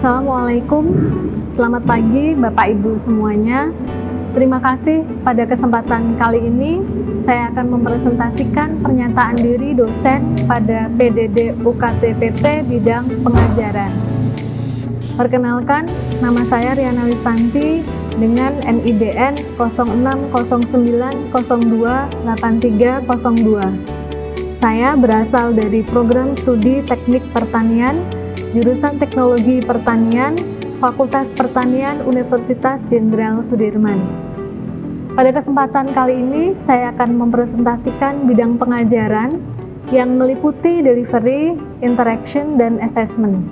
Assalamualaikum, selamat pagi Bapak Ibu semuanya. Terima kasih pada kesempatan kali ini saya akan mempresentasikan pernyataan diri dosen pada PDD UKT-PT bidang pengajaran. Perkenalkan, nama saya Riana Listanti dengan NIDN 0609028302. Saya berasal dari program studi Teknik Pertanian, jurusan Teknologi Pertanian, Fakultas Pertanian Universitas Jenderal Sudirman. Pada kesempatan kali ini, saya akan mempresentasikan bidang pengajaran yang meliputi delivery, interaction, dan assessment.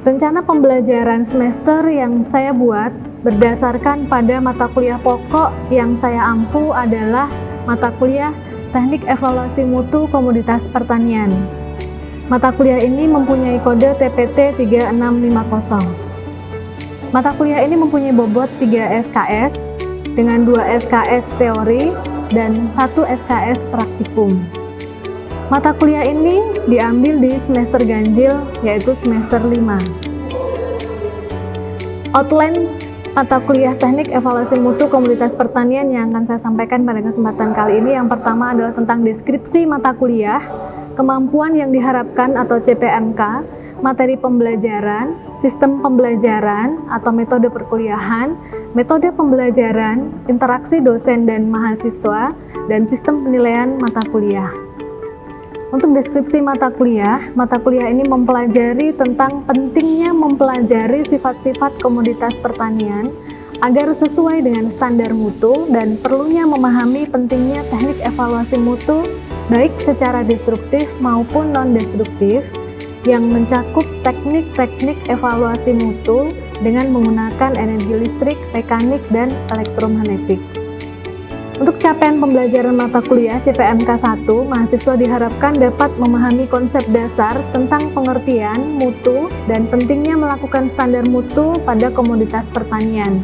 Rencana pembelajaran semester yang saya buat berdasarkan pada mata kuliah pokok yang saya ampu adalah mata kuliah Teknik Evaluasi Mutu Komoditas Pertanian. Mata kuliah ini mempunyai kode TPT 3650. Mata kuliah ini mempunyai bobot 3 SKS dengan 2 SKS teori dan 1 SKS praktikum. Mata kuliah ini diambil di semester ganjil, yaitu semester 5. Outline mata kuliah Teknik Evaluasi Mutu Komoditas Pertanian yang akan saya sampaikan pada kesempatan kali ini, yang pertama adalah tentang deskripsi mata kuliah, kemampuan yang diharapkan atau CPMK, materi pembelajaran, sistem pembelajaran atau metode perkuliahan, metode pembelajaran, interaksi dosen dan mahasiswa, dan sistem penilaian mata kuliah. Untuk deskripsi mata kuliah ini mempelajari tentang pentingnya mempelajari sifat-sifat komoditas pertanian agar sesuai dengan standar mutu dan perlunya memahami pentingnya teknik evaluasi mutu baik secara destruktif maupun non-destruktif yang mencakup teknik-teknik evaluasi mutu dengan menggunakan energi listrik, mekanik, dan elektromagnetik. Untuk capaian pembelajaran mata kuliah CPMK 1, mahasiswa diharapkan dapat memahami konsep dasar tentang pengertian mutu dan pentingnya melakukan standar mutu pada komoditas pertanian.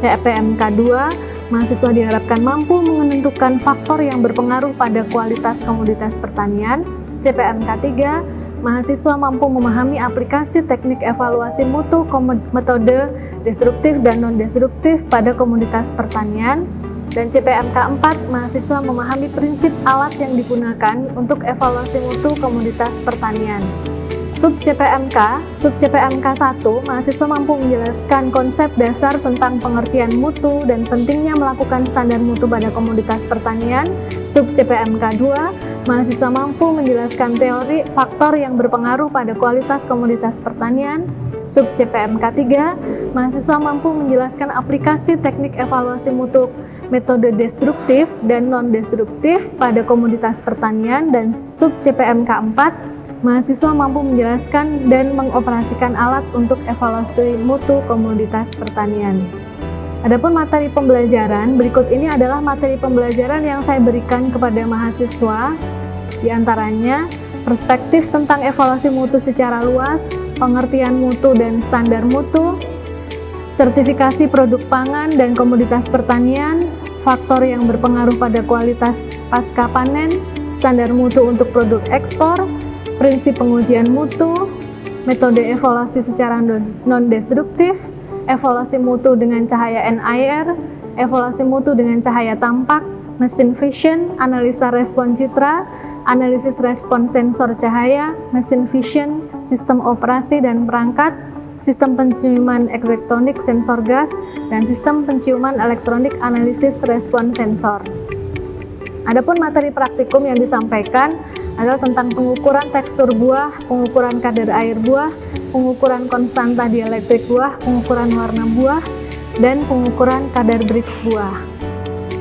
CPMK 2, mahasiswa diharapkan mampu menentukan faktor yang berpengaruh pada kualitas komoditas pertanian. CPMK 3, mahasiswa mampu memahami aplikasi teknik evaluasi mutu metode destruktif dan non-destruktif pada komoditas pertanian. Dan CPMK 4, mahasiswa memahami prinsip alat yang digunakan untuk evaluasi mutu komoditas pertanian. Sub CPMK 1, mahasiswa mampu menjelaskan konsep dasar tentang pengertian mutu dan pentingnya melakukan standar mutu pada komoditas pertanian. Sub CPMK 2, mahasiswa mampu menjelaskan teori faktor yang berpengaruh pada kualitas komoditas pertanian. Sub CPMK 3, mahasiswa mampu menjelaskan aplikasi teknik evaluasi mutu metode destruktif dan non-destruktif pada komoditas pertanian. Dan sub CPMK 4, mahasiswa mampu menjelaskan dan mengoperasikan alat untuk evaluasi mutu komoditas pertanian. Adapun materi pembelajaran, berikut ini adalah materi pembelajaran yang saya berikan kepada mahasiswa, diantaranya perspektif tentang evaluasi mutu secara luas, pengertian mutu dan standar mutu, sertifikasi produk pangan dan komoditas pertanian, faktor yang berpengaruh pada kualitas pasca panen, standar mutu untuk produk ekspor, prinsip pengujian mutu, metode evaluasi secara non-destruktif, evaluasi mutu dengan cahaya NIR, evaluasi mutu dengan cahaya tampak, mesin vision, analisa respon citra, analisis respon sensor cahaya, mesin vision, sistem operasi dan perangkat, sistem penciuman elektronik sensor gas, dan sistem penciuman elektronik analisis respon sensor. Adapun materi praktikum yang disampaikan adalah tentang pengukuran tekstur buah, pengukuran kadar air buah, pengukuran konstanta dielektrik buah, pengukuran warna buah, dan pengukuran kadar Brix buah.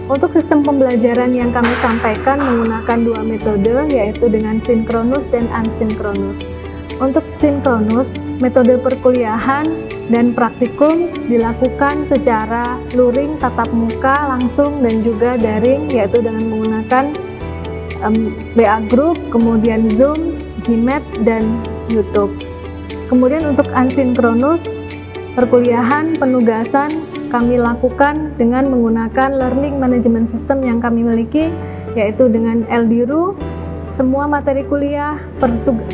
Untuk sistem pembelajaran yang kami sampaikan menggunakan 2 metode, yaitu dengan sinkronus dan asinkronus. Untuk sinkronus, metode perkuliahan dan praktikum dilakukan secara luring, tatap muka, langsung, dan juga daring, yaitu dengan menggunakan BA Group, kemudian Zoom, Gmat, dan YouTube. Kemudian untuk asinkronus, perkuliahan, penugasan kami lakukan dengan menggunakan learning management system yang kami miliki, yaitu dengan LDRU. Semua materi kuliah,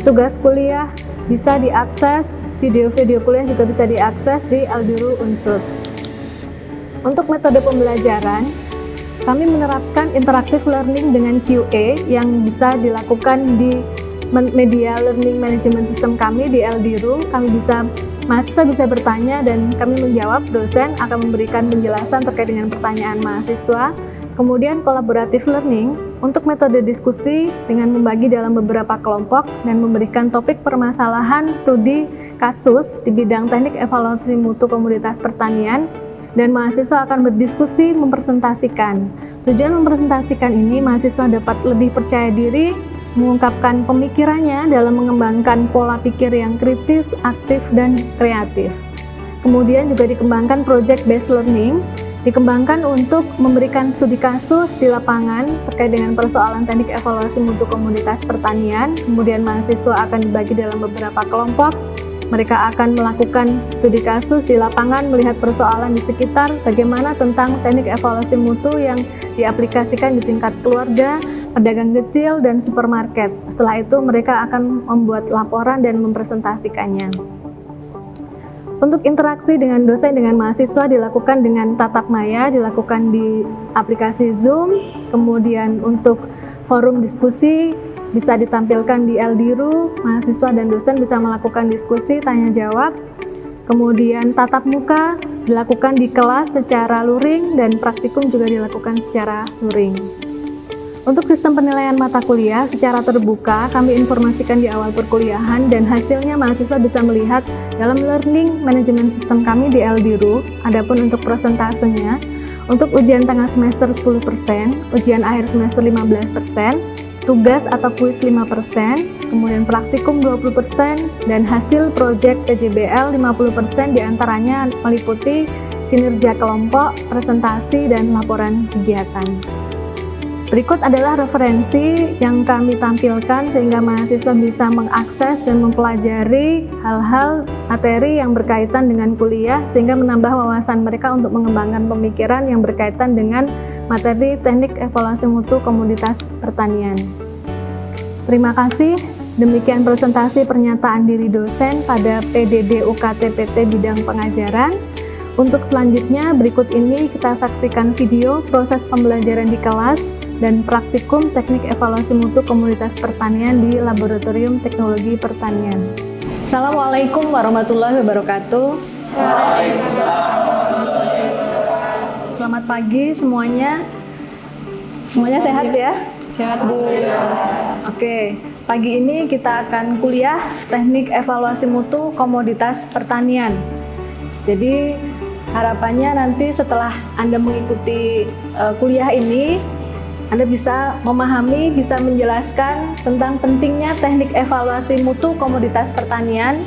tugas kuliah bisa diakses, video-video kuliah juga bisa diakses di Aldiru Unsur. Untuk metode pembelajaran, kami menerapkan interactive learning dengan QA yang bisa dilakukan di media learning management system kami di Aldiru. Mahasiswa bisa bertanya dan kami menjawab, dosen akan memberikan penjelasan terkait dengan pertanyaan mahasiswa. Kemudian kolaboratif learning untuk metode diskusi dengan membagi dalam beberapa kelompok dan memberikan topik permasalahan studi kasus di bidang teknik evaluasi mutu komoditas pertanian, dan mahasiswa akan berdiskusi mempresentasikan. Tujuan mempresentasikan ini, mahasiswa dapat lebih percaya diri mengungkapkan pemikirannya dalam mengembangkan pola pikir yang kritis, aktif, dan kreatif. Kemudian juga dikembangkan project based learning, dikembangkan untuk memberikan studi kasus di lapangan terkait dengan persoalan teknik evaluasi mutu komoditas pertanian. Kemudian mahasiswa akan dibagi dalam beberapa kelompok. Mereka akan melakukan studi kasus di lapangan, melihat persoalan di sekitar, bagaimana tentang teknik evaluasi mutu yang diaplikasikan di tingkat keluarga, pedagang kecil, dan supermarket. Setelah itu mereka akan membuat laporan dan mempresentasikannya. Untuk interaksi dengan dosen dengan mahasiswa dilakukan dengan tatap maya, dilakukan di aplikasi Zoom. Kemudian untuk forum diskusi bisa ditampilkan di Aldiru, mahasiswa dan dosen bisa melakukan diskusi, tanya jawab. Kemudian tatap muka dilakukan di kelas secara luring dan praktikum juga dilakukan secara luring. Untuk sistem penilaian mata kuliah secara terbuka, kami informasikan di awal perkuliahan dan hasilnya mahasiswa bisa melihat dalam learning management system kami di Aldiru. Adapun untuk persentasenya, untuk ujian tengah semester 10%, ujian akhir semester 15%, tugas atau kuis 5%, kemudian praktikum 20%, dan hasil proyek PJBL 50% diantaranya meliputi kinerja kelompok, presentasi, dan laporan kegiatan. Berikut adalah referensi yang kami tampilkan sehingga mahasiswa bisa mengakses dan mempelajari hal-hal materi yang berkaitan dengan kuliah sehingga menambah wawasan mereka untuk mengembangkan pemikiran yang berkaitan dengan materi teknik evaluasi mutu komoditas pertanian. Terima kasih. Demikian presentasi pernyataan diri dosen pada PDD UKT PT bidang pengajaran. Untuk selanjutnya, berikut ini kita saksikan video proses pembelajaran di kelas dan praktikum teknik evaluasi mutu komoditas pertanian di Laboratorium Teknologi Pertanian. Assalamualaikum warahmatullahi wabarakatuh. Selamat pagi semuanya. Semuanya sehat ya? Sehat Bu. Oke, pagi ini kita akan kuliah teknik evaluasi mutu komoditas pertanian. Jadi harapannya nanti setelah Anda mengikuti kuliah ini, Anda bisa memahami, bisa menjelaskan tentang pentingnya teknik evaluasi mutu komoditas pertanian,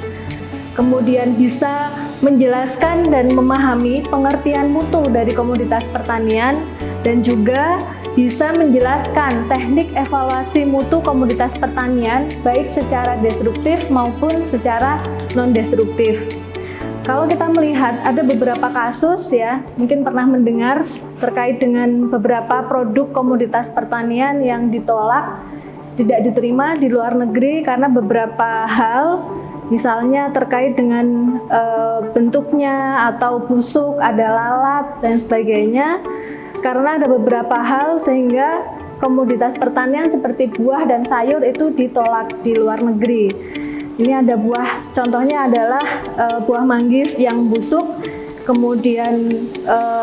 kemudian bisa menjelaskan dan memahami pengertian mutu dari komoditas pertanian, dan juga bisa menjelaskan teknik evaluasi mutu komoditas pertanian baik secara destruktif maupun secara non-destruktif. Kalau kita melihat ada beberapa kasus ya, mungkin pernah mendengar terkait dengan beberapa produk komoditas pertanian yang ditolak, tidak diterima di luar negeri karena beberapa hal, misalnya terkait dengan bentuknya atau busuk, ada lalat dan sebagainya. Karena ada beberapa hal sehingga komoditas pertanian seperti buah dan sayur itu ditolak di luar negeri. Ini ada buah, contohnya adalah buah manggis yang busuk, kemudian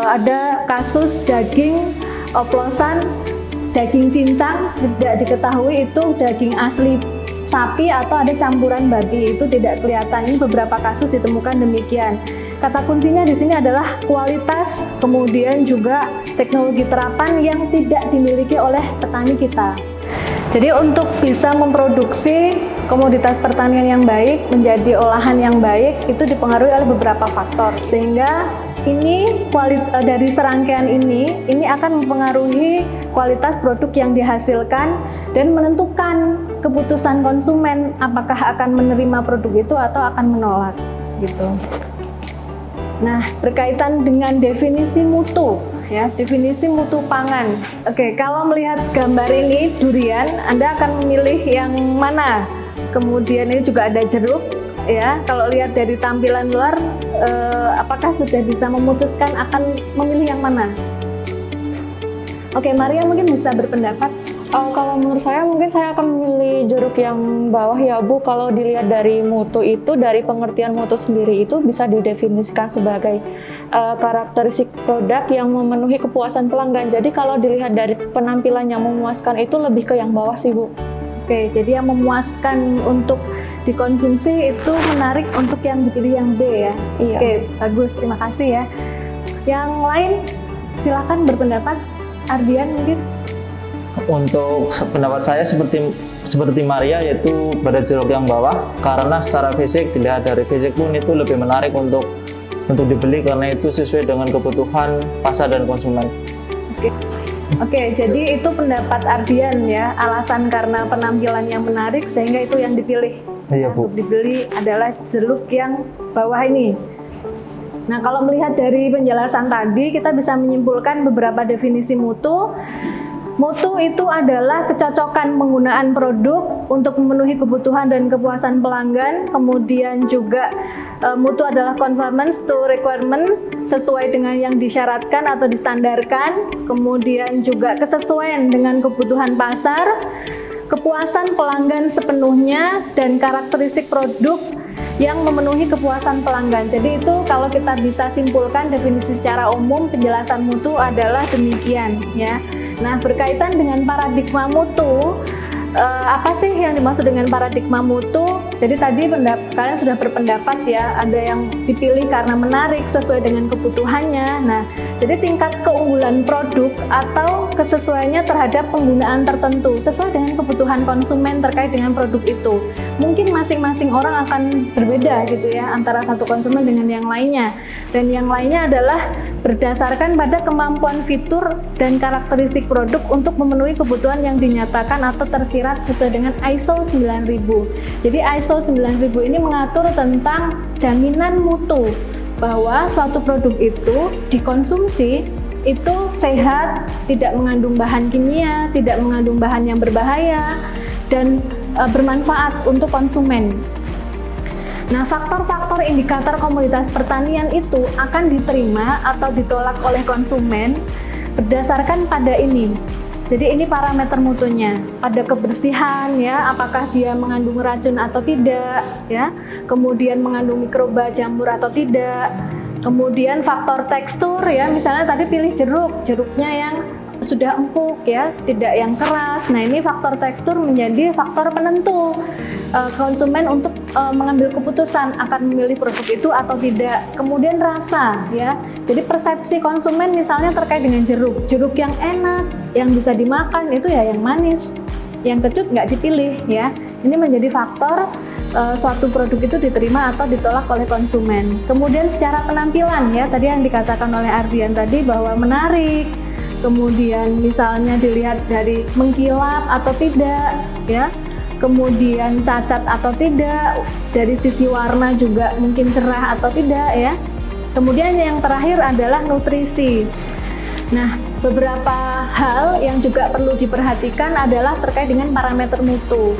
ada kasus daging oplosan, daging cincang, tidak diketahui itu daging asli sapi atau ada campuran babi, itu tidak kelihatan. Ini beberapa kasus ditemukan demikian. Kata kuncinya di sini adalah kualitas, kemudian juga teknologi terapan yang tidak dimiliki oleh petani kita. Jadi untuk bisa memproduksi komoditas pertanian yang baik menjadi olahan yang baik itu dipengaruhi oleh beberapa faktor, sehingga ini dari serangkaian ini akan mempengaruhi kualitas produk yang dihasilkan dan menentukan keputusan konsumen apakah akan menerima produk itu atau akan menolak gitu. Nah, berkaitan dengan definisi mutu ya, definisi mutu pangan. Oke, kalau melihat gambar ini durian, Anda akan memilih yang mana? kemudian ini juga ada jeruk ya. Kalau lihat dari tampilan luar, apakah sudah bisa memutuskan akan memilih yang mana? Oke, Maria mungkin bisa berpendapat. Kalau menurut saya mungkin saya akan memilih jeruk yang bawah ya Bu. Kalau dilihat dari mutu itu, dari pengertian mutu sendiri itu bisa didefinisikan sebagai karakteristik produk yang memenuhi kepuasan pelanggan. Jadi kalau dilihat dari penampilan yang memuaskan itu lebih ke yang bawah sih Bu. Oke, jadi yang memuaskan untuk dikonsumsi itu menarik untuk yang dipilih yang B ya. Iya. Oke, bagus, terima kasih ya. Yang lain silakan berpendapat. Ardian mungkin. Untuk pendapat saya seperti Maria, yaitu pada jeruk yang bawah, karena secara fisik, dilihat dari fisik pun itu lebih menarik untuk dibeli karena itu sesuai dengan kebutuhan pasar dan konsumen. Oke, jadi itu pendapat Ardian ya, alasan karena penampilan yang menarik sehingga itu yang dipilih. Iya, Bu. Untuk dibeli adalah jeruk yang bawah ini. Nah, kalau melihat dari penjelasan tadi, kita bisa menyimpulkan beberapa definisi mutu. Mutu itu adalah kecocokan penggunaan produk untuk memenuhi kebutuhan dan kepuasan pelanggan. Kemudian juga mutu adalah conformance to requirement, sesuai dengan yang disyaratkan atau distandarkan. Kemudian juga kesesuaian dengan kebutuhan pasar, kepuasan pelanggan sepenuhnya, dan karakteristik produk yang memenuhi kepuasan pelanggan. Jadi itu kalau kita bisa simpulkan definisi secara umum, penjelasan mutu adalah demikian ya. Nah, berkaitan dengan paradigma mutu, apa sih yang dimaksud dengan paradigma mutu? Jadi tadi kalian sudah berpendapat ya, ada yang dipilih karena menarik sesuai dengan kebutuhannya. Nah, jadi tingkat keunggulan produk atau kesesuaiannya terhadap penggunaan tertentu sesuai dengan kebutuhan konsumen terkait dengan produk itu. Mungkin masing-masing orang akan berbeda gitu ya, antara satu konsumen dengan yang lainnya. Dan yang lainnya adalah berdasarkan pada kemampuan fitur dan karakteristik produk untuk memenuhi kebutuhan yang dinyatakan atau tersirat sesuai dengan ISO 9000. Jadi ISO 9000 ini mengatur tentang jaminan mutu bahwa suatu produk itu dikonsumsi itu sehat, tidak mengandung bahan kimia, tidak mengandung bahan yang berbahaya, dan bermanfaat untuk konsumen. Nah, faktor-faktor indikator komoditas pertanian itu akan diterima atau ditolak oleh konsumen berdasarkan pada ini. Jadi ini parameter mutunya, pada kebersihan ya, apakah dia mengandung racun atau tidak ya, kemudian mengandung mikroba jamur atau tidak, kemudian faktor tekstur ya, misalnya tadi pilih jeruknya yang sudah empuk ya, tidak yang keras. Nah, ini faktor tekstur menjadi faktor penentu konsumen untuk mengambil keputusan akan memilih produk itu atau tidak. Kemudian rasa ya, jadi persepsi konsumen misalnya terkait dengan jeruk yang enak, yang bisa dimakan itu ya yang manis, yang kecut nggak dipilih ya. Ini menjadi faktor suatu produk itu diterima atau ditolak oleh konsumen. Kemudian secara penampilan ya, tadi yang dikatakan oleh Ardian tadi bahwa menarik, kemudian misalnya dilihat dari mengkilap atau tidak ya, kemudian cacat atau tidak, dari sisi warna juga mungkin cerah atau tidak ya. Kemudian yang terakhir adalah nutrisi. Nah, beberapa hal yang juga perlu diperhatikan adalah terkait dengan parameter mutu.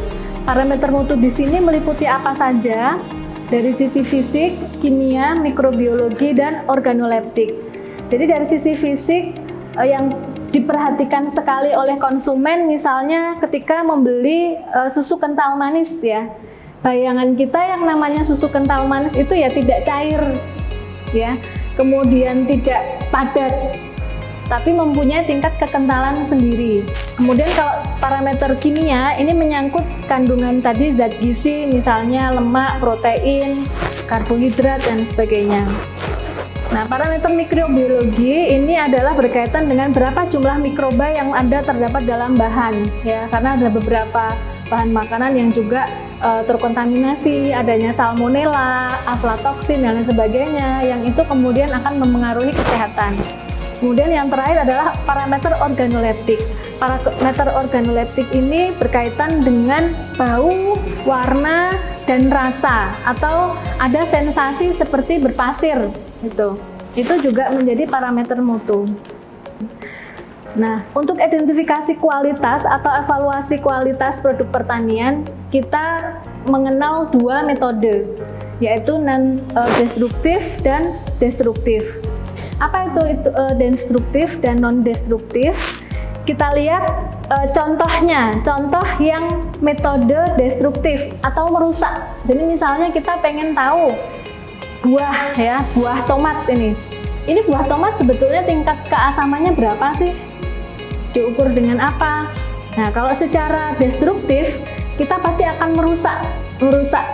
Parameter mutu di sini meliputi apa saja? Dari sisi fisik, kimia, mikrobiologi, dan organoleptik. Jadi dari sisi fisik yang diperhatikan sekali oleh konsumen, misalnya ketika membeli susu kental manis ya, bayangan kita yang namanya susu kental manis itu ya tidak cair ya, kemudian tidak padat, tapi mempunyai tingkat kekentalan sendiri. Kemudian kalau parameter kimia ini menyangkut kandungan tadi zat gizi, misalnya lemak, protein, karbohidrat, dan sebagainya. Nah, parameter mikrobiologi ini adalah berkaitan dengan berapa jumlah mikroba yang ada terdapat dalam bahan ya, karena ada beberapa bahan makanan yang juga terkontaminasi, adanya salmonella, aflatoksin, dan lain sebagainya, yang itu kemudian akan mempengaruhi kesehatan. Kemudian yang terakhir adalah parameter organoleptik. Parameter organoleptik ini berkaitan dengan bau, warna, dan rasa, atau ada sensasi seperti berpasir. Itu juga menjadi parameter mutu. Nah, untuk identifikasi kualitas atau evaluasi kualitas produk pertanian, kita mengenal dua metode, yaitu non-destruktif dan destruktif. Apa itu destruktif dan non-destruktif? Kita lihat contohnya, contoh yang metode destruktif atau merusak. Jadi misalnya kita pengen tahu buah ya, buah tomat ini. Ini buah tomat sebetulnya tingkat keasamannya berapa sih? Diukur dengan apa? Nah, kalau secara destruktif, kita pasti akan merusak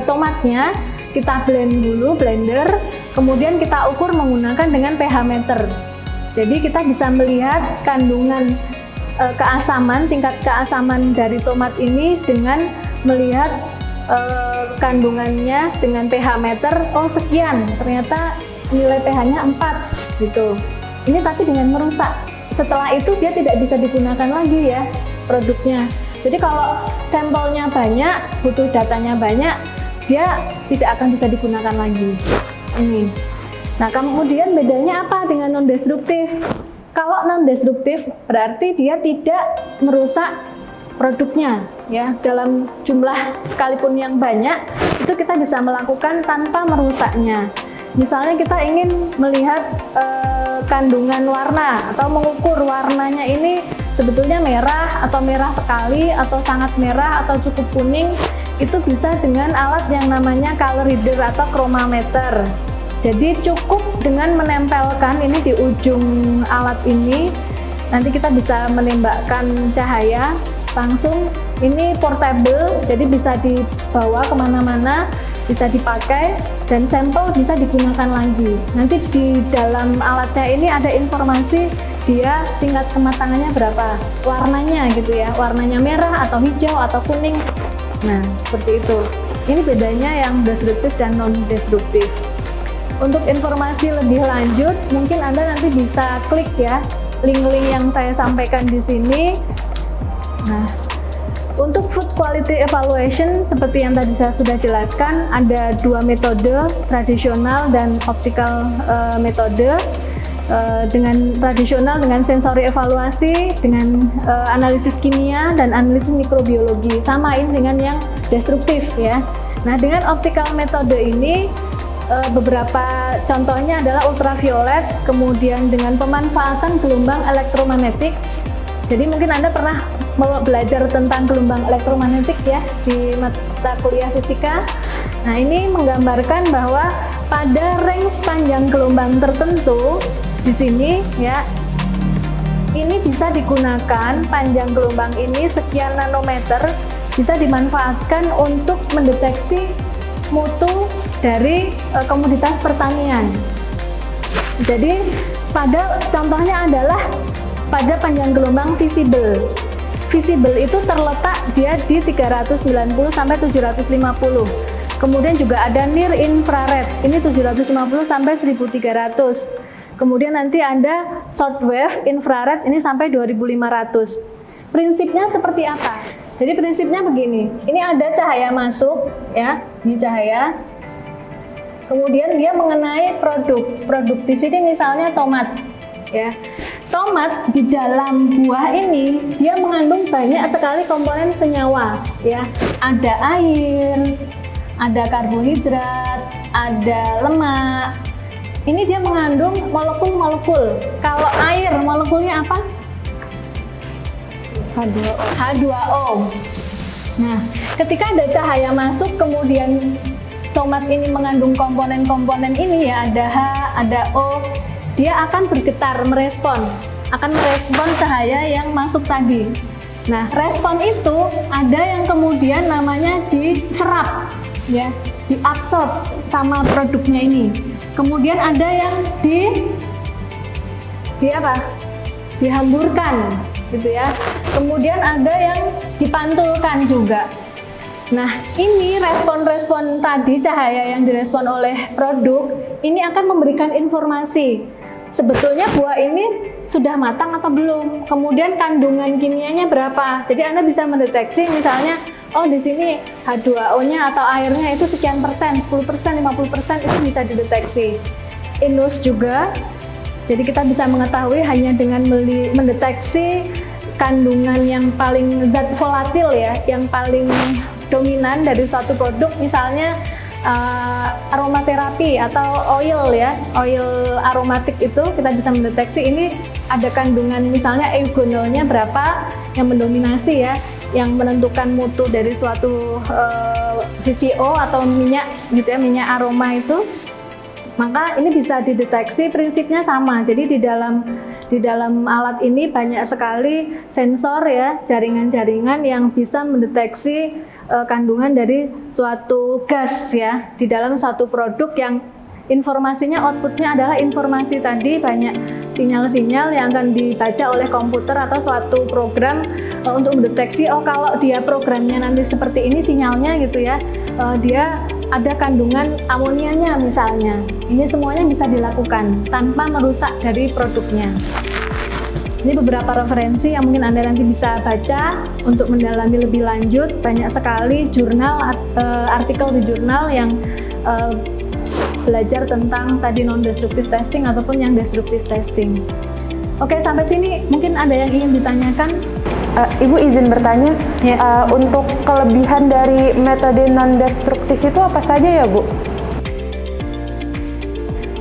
tomatnya. Kita blend dulu, blender, kemudian kita ukur menggunakan dengan pH meter. Jadi kita bisa melihat kandungan keasaman, tingkat keasaman dari tomat ini dengan melihat kandungannya dengan pH meter. Oh sekian, ternyata nilai pH-nya 4 gitu. Ini tapi dengan merusak. Setelah itu dia tidak bisa digunakan lagi ya produknya. Jadi kalau sampelnya banyak, butuh datanya banyak, dia tidak akan bisa digunakan lagi. Ini. Nah, kemudian bedanya apa dengan non-destruktif? Kalau non-destruktif berarti dia tidak merusak produknya ya. Dalam jumlah sekalipun yang banyak, itu kita bisa melakukan tanpa merusaknya. Misalnya kita ingin melihat kandungan warna atau mengukur warnanya ini sebetulnya merah atau merah sekali atau sangat merah atau cukup kuning, itu bisa dengan alat yang namanya color reader atau chromometer. Jadi cukup dengan menempelkan ini di ujung alat ini, nanti kita bisa menembakkan cahaya langsung. Ini portable, jadi bisa dibawa kemana-mana, bisa dipakai, dan sampel bisa digunakan lagi. Nanti di dalam alatnya ini ada informasi dia tingkat kematangannya berapa, warnanya gitu ya, warnanya merah atau hijau atau kuning. Nah, seperti itu. Ini bedanya yang destruktif dan non-destruktif. Untuk informasi lebih lanjut, mungkin Anda nanti bisa klik ya link-link yang saya sampaikan di sini. Nah, untuk food quality evaluation, seperti yang tadi saya sudah jelaskan, ada dua metode, tradisional dan optical metode. Dengan tradisional dengan sensori evaluasi, dengan analisis kimia dan analisis mikrobiologi. Sama ini dengan yang destruktif ya. Nah, dengan optical metode ini beberapa contohnya adalah ultraviolet, kemudian dengan pemanfaatan gelombang elektromagnetik. Jadi mungkin Anda pernah belajar tentang gelombang elektromagnetik ya di mata kuliah fisika. Nah, ini menggambarkan bahwa pada range panjang gelombang tertentu di sini ya, ini bisa digunakan panjang gelombang ini sekian nanometer, bisa dimanfaatkan untuk mendeteksi mutu dari komoditas pertanian. Jadi pada contohnya adalah pada panjang gelombang visible. Visible itu terletak dia di 390 sampai 750. Kemudian juga ada near infrared, ini 750 sampai 1300. Kemudian nanti ada short wave infrared, ini sampai 2500. Prinsipnya seperti apa? Jadi prinsipnya begini, ini ada cahaya masuk ya, ini cahaya. Kemudian dia mengenai produk di sini misalnya tomat ya. Tomat di dalam buah ini dia mengandung banyak sekali komponen senyawa ya. Ada air, ada karbohidrat, ada lemak. Ini dia mengandung molekul-molekul. Kalau air molekulnya apa? H2O. Nah, ketika ada cahaya masuk, kemudian tomat ini mengandung komponen-komponen ini ya, ada H, ada O, dia akan bergetar, merespon cahaya yang masuk tadi. Nah, respon itu ada yang kemudian namanya diserap, ya, diabsorb sama produknya ini. Kemudian ada yang dihamburkan, gitu ya. Kemudian ada yang dipantulkan juga. Nah, ini respon-respon tadi cahaya yang direspon oleh produk ini akan memberikan informasi sebetulnya buah ini sudah matang atau belum. Kemudian kandungan kimianya berapa. Jadi Anda bisa mendeteksi misalnya, oh di sini H2O-nya atau airnya itu sekian persen, 10%, 50% itu bisa dideteksi. Inus juga Jadi kita bisa mengetahui hanya dengan mendeteksi kandungan yang paling zat volatil ya, yang paling dominan dari suatu produk, misalnya aromaterapi atau oil ya, oil aromatik itu kita bisa mendeteksi ini ada kandungan misalnya eugenolnya berapa yang mendominasi ya, yang menentukan mutu dari suatu VCO atau minyak gitu ya, minyak aroma itu. Maka ini bisa dideteksi, prinsipnya sama. Jadi di dalam alat ini banyak sekali sensor ya, jaringan-jaringan yang bisa mendeteksi kandungan dari suatu gas ya di dalam suatu produk yang informasinya, outputnya adalah informasi tadi, banyak sinyal-sinyal yang akan dibaca oleh komputer atau suatu program untuk mendeteksi, oh kalau dia programnya nanti seperti ini sinyalnya gitu ya, dia ada kandungan amonianya misalnya. Ini semuanya bisa dilakukan tanpa merusak dari produknya. Ini beberapa referensi yang mungkin Anda nanti bisa baca untuk mendalami lebih lanjut. Banyak sekali jurnal, artikel di jurnal yang belajar tentang tadi non-destructive testing ataupun yang destructive testing. Oke, sampai sini mungkin ada yang ingin ditanyakan? Ibu izin bertanya, Ya. untuk kelebihan dari metode non-destruktif itu apa saja ya Bu?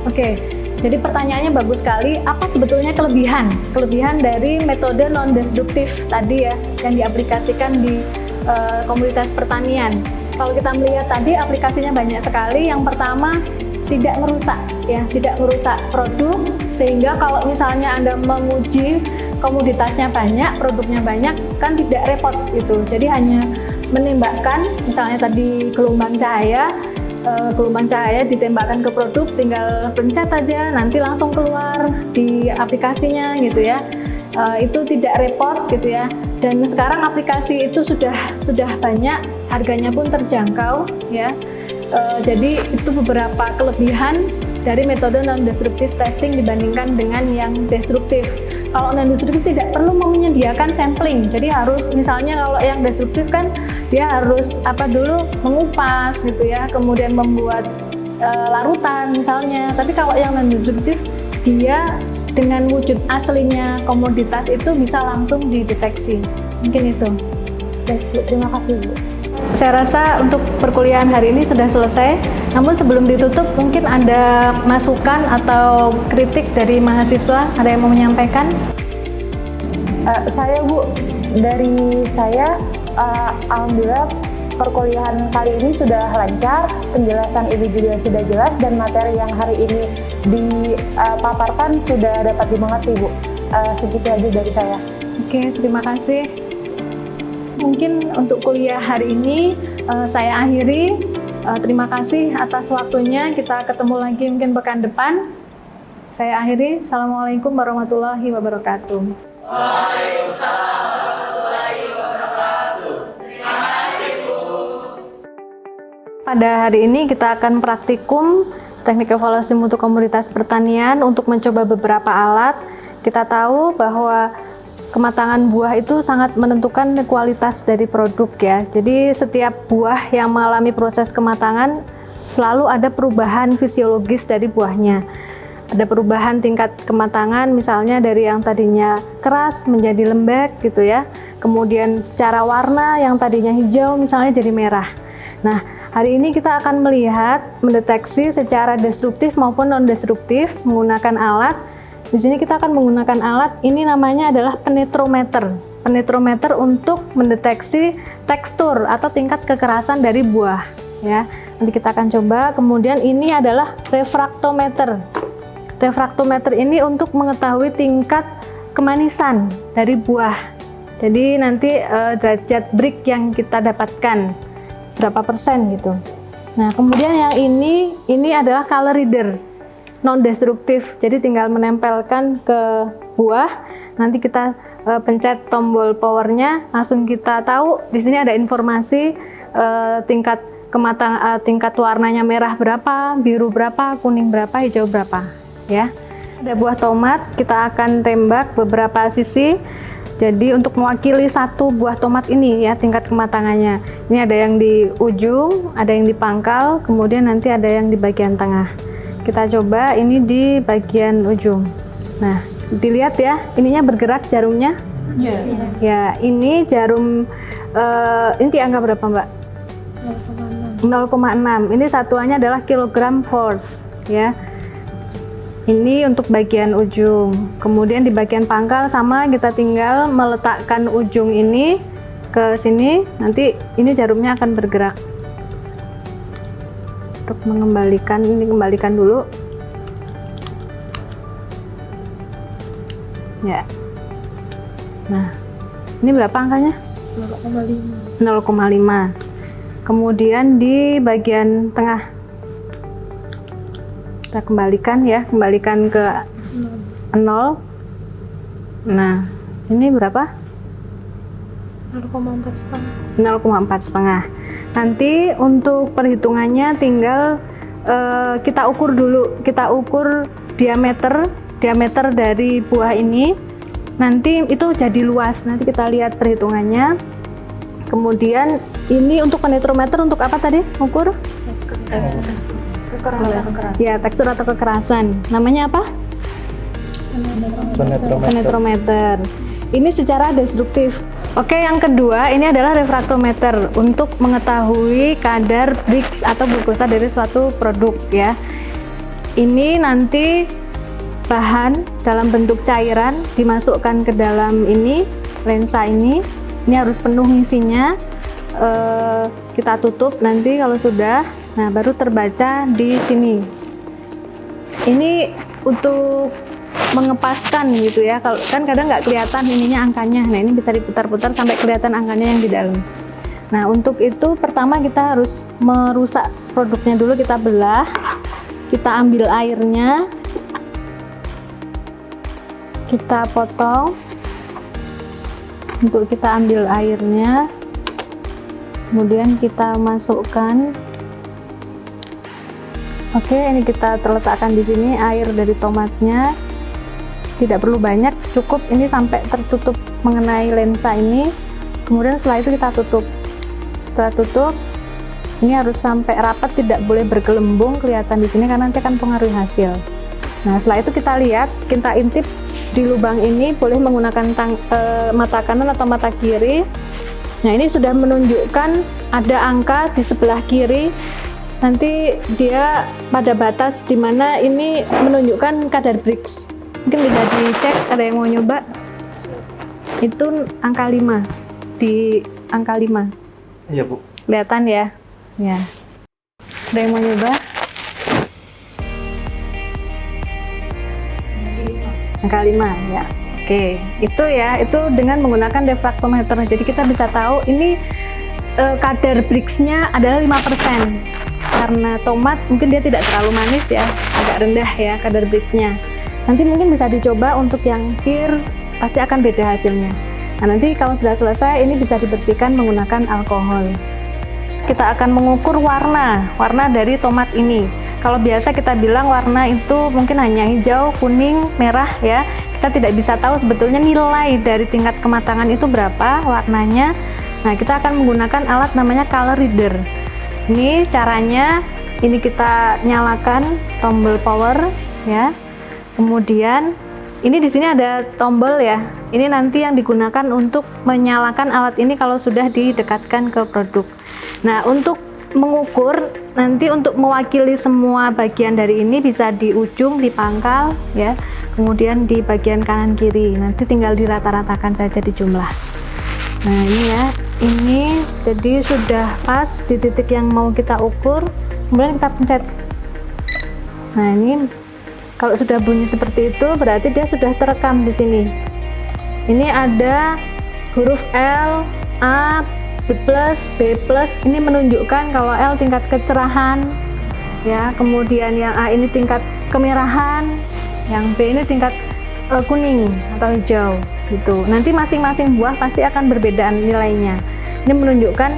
Oke, jadi pertanyaannya bagus sekali. Apa sebetulnya kelebihan dari metode non-destruktif tadi ya, yang diaplikasikan di komunitas pertanian? Kalau kita melihat tadi aplikasinya banyak sekali. Yang pertama, tidak merusak ya, tidak merusak produk, sehingga kalau misalnya Anda menguji komoditasnya banyak, produknya banyak, kan tidak repot gitu. Jadi hanya menembakkan, misalnya tadi gelombang cahaya ditembakkan ke produk, tinggal pencet aja, nanti langsung keluar di aplikasinya gitu ya. Itu tidak repot gitu ya. Dan sekarang aplikasi itu sudah banyak, harganya pun terjangkau ya. Jadi itu beberapa kelebihan dari metode non-destructive testing dibandingkan dengan yang destruktif. Kalau non-destruktif tidak perlu menyediakan sampling, jadi harus misalnya kalau yang destruktif kan dia harus dulu mengupas gitu ya, kemudian membuat larutan misalnya. Tapi kalau yang non-destruktif dia dengan wujud aslinya komoditas itu bisa langsung dideteksi. Mungkin itu. Baik Bu, terima kasih Bu. Saya rasa untuk perkuliahan hari ini sudah selesai. Namun sebelum ditutup, mungkin ada masukan atau kritik dari mahasiswa, ada yang mau menyampaikan? Saya Bu, dari saya alhamdulillah perkuliahan kali ini sudah lancar, penjelasan Ibu juga sudah jelas, dan materi yang hari ini dipaparkan sudah dapat dimengerti Bu. Segitu aja dari saya. Oke, terima kasih. Mungkin untuk kuliah hari ini saya akhiri. Terima kasih atas waktunya. Kita ketemu lagi mungkin pekan depan. Saya akhiri. Assalamualaikum warahmatullahi wabarakatuh. Waalaikumsalam warahmatullahi wabarakatuh. Terima kasih Bu. Pada hari ini kita akan praktikum teknik evaluasi mutu komoditas pertanian untuk mencoba beberapa alat. Kita tahu bahwa kematangan buah itu sangat menentukan kualitas dari produk ya. Jadi setiap buah yang mengalami proses kematangan selalu ada perubahan fisiologis dari buahnya. Ada perubahan tingkat kematangan, misalnya dari yang tadinya keras menjadi lembek gitu ya. Kemudian secara warna yang tadinya hijau misalnya jadi merah. Nah, hari ini kita akan melihat, mendeteksi secara destruktif maupun non-destruktif menggunakan alat. Di sini kita akan menggunakan alat, ini namanya adalah penetrometer. Penetrometer untuk mendeteksi tekstur atau tingkat kekerasan dari buah ya. Nanti kita akan coba. Kemudian ini adalah refraktometer. Refraktometer ini untuk mengetahui tingkat kemanisan dari buah. Jadi nanti derajat Brix yang kita dapatkan berapa persen gitu. Nah, kemudian yang ini adalah color reader, non-destruktif. Jadi tinggal menempelkan ke buah, nanti kita pencet tombol powernya, langsung kita tahu di sini ada informasi tingkat tingkat warnanya merah berapa, biru berapa, kuning berapa, hijau berapa ya. Ada buah tomat, kita akan tembak beberapa sisi. Jadi untuk mewakili satu buah tomat ini ya tingkat kematangannya. Ini ada yang di ujung, ada yang di pangkal, kemudian nanti ada yang di bagian tengah. Kita coba ini di bagian ujung. Nah, dilihat ya, ininya bergerak jarumnya. Ya, ini jarum ini di angka berapa, Mbak? 0,6. Ini satuannya adalah kilogram force, ya. Ini untuk bagian ujung. Kemudian di bagian pangkal sama, kita tinggal meletakkan ujung ini ke sini. Nanti ini jarumnya akan bergerak. Untuk mengembalikan ini, kembalikan dulu. Ya. Nah, ini berapa angkanya? 0,5. Kemudian di bagian tengah kita kembalikan ya, kembalikan ke 0. Nah, ini berapa? 0,4,5. Nanti untuk perhitungannya tinggal kita ukur dulu. Kita ukur diameter dari buah ini. Nanti itu jadi luas. Nanti kita lihat perhitungannya. Kemudian ini untuk penetrometer untuk apa tadi? Ukur? Ya, tekstur atau kekerasan. Namanya apa? Penetrometer. Ini secara destruktif. Oke, yang kedua ini adalah refraktometer untuk mengetahui kadar Brix atau glukosa dari suatu produk ya. Ini nanti bahan dalam bentuk cairan dimasukkan ke dalam ini lensa ini. Ini harus penuh isinya. Kita tutup nanti kalau sudah, nah baru terbaca di sini. Ini untuk mengepaskan gitu ya. Kalau kan kadang nggak kelihatan ininya angkanya. Nah, ini bisa diputar-putar sampai kelihatan angkanya yang di dalam. Nah, untuk itu pertama kita harus merusak produknya dulu, kita belah. Kita ambil airnya. Kita potong. Untuk kita ambil airnya. Kemudian kita masukkan. Oke, ini kita terletakkan di sini air dari tomatnya. Tidak perlu banyak, cukup ini sampai tertutup mengenai lensa ini. Kemudian setelah itu kita tutup. Setelah tutup, ini harus sampai rapat, tidak boleh bergelembung kelihatan di sini karena nanti akan pengaruhi hasil. Nah, setelah itu kita lihat, kita intip di lubang ini, boleh menggunakan mata kanan atau mata kiri. Nah, ini sudah menunjukkan ada angka di sebelah kiri. Nanti dia pada batas di mana ini menunjukkan kadar Brix. Mungkin bisa dicek, ada yang mau nyoba? Itu angka 5. Di angka 5. Iya, Bu. Kelihatan ya? Ya. Ada yang mau nyoba? Angka 5, ya. Oke, itu ya, itu dengan menggunakan refraktometer. Jadi kita bisa tahu ini kadar Brix-nya adalah 5%. Karena tomat mungkin dia tidak terlalu manis ya, agak rendah ya kadar Brix-nya. Nanti mungkin bisa dicoba untuk yang kir, pasti akan beda hasilnya. Nah, nanti kalau sudah selesai ini bisa dibersihkan menggunakan alkohol. Kita akan mengukur warna dari tomat ini. Kalau biasa kita bilang warna itu mungkin hanya hijau, kuning, merah ya. Kita tidak bisa tahu sebetulnya nilai dari tingkat kematangan itu berapa warnanya. Nah, kita akan menggunakan alat namanya color reader. Ini caranya, ini kita nyalakan tombol power ya. Kemudian ini di sini ada tombol ya. Ini nanti yang digunakan untuk menyalakan alat ini kalau sudah didekatkan ke produk. Nah, untuk mengukur nanti untuk mewakili semua bagian dari ini bisa di ujung, di pangkal ya. Kemudian di bagian kanan kiri. Nanti tinggal dirata-ratakan saja di jumlah. Nah, ini ya. Ini jadi sudah pas di titik yang mau kita ukur. Kemudian kita pencet. Nah, ini kalau sudah bunyi seperti itu berarti dia sudah terekam di sini. Ini ada huruf L, A, B+, B+. Ini menunjukkan kalau L tingkat kecerahan ya, kemudian yang A ini tingkat kemerahan, yang B ini tingkat kuning atau hijau gitu. Nanti masing-masing buah pasti akan berbeda nilainya. Ini menunjukkan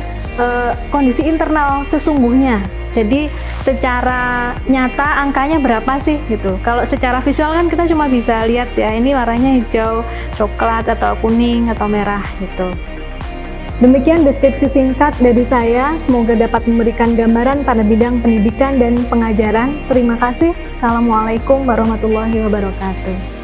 kondisi internal sesungguhnya. Jadi secara nyata angkanya berapa sih gitu. Kalau secara visual kan kita cuma bisa lihat ya, ini warnanya hijau, coklat atau kuning atau merah gitu. Demikian deskripsi singkat dari saya, semoga dapat memberikan gambaran pada bidang pendidikan dan pengajaran. Terima kasih. Assalamualaikum warahmatullahi wabarakatuh.